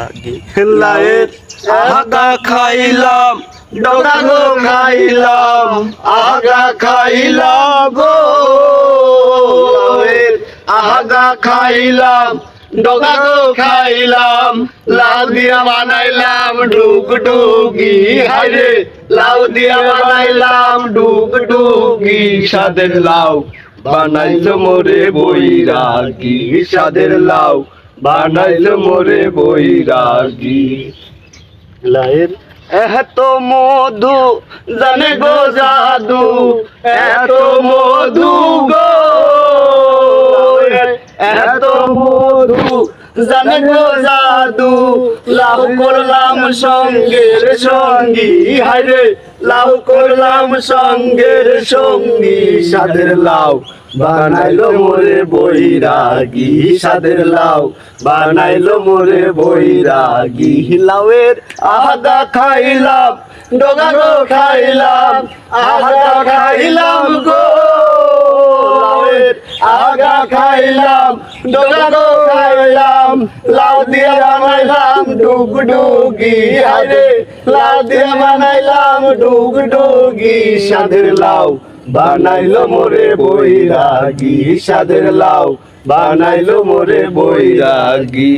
বৈরাগী লাউয়ের আগা খাইলাম ডগা গো খাইলাম আগা খাইলাম গো লাউয়ের আগা খাইলাম ডগা গো খাইলাম লাউ দিয়া বানাইলাম ডুগডুগি হায়রে লাউ দিয়া বানাইলাম ডুগডুগি স্বাদের লাউ বানাইলো মোরে বৈরাগী স্বাদের লাউ বানাইলো মোরে বৈরাগী লাউয়ের এত মধু জানে গো জাদু এত মধু গো এত মধু জানে গো জাদু লাউ করলাম সঙ্গের সঙ্গী হায়রে লাউ করলাম সঙ্গের সঙ্গী স্বাদের লাউ বানাইলো মোরে বৈরাগী স্বাদের লাউ বানাইলো মোরে বৈরাগী লাউয়ের আগা খাইলাম ডগা গো খাইলাম আগা খাইলাম গো লাউয়ের আগা খাইলাম ডগা গো খাইলাম লাউ দিয়া বানাইলাম ডুগডুগি আরে লাউ দিয়া বানাইলাম ডুগডুগি স্বাদের লাউ বানাইলো মোরে বৈরাগী স্বাদের লাউ বানাইলো মোরে বৈরাগী।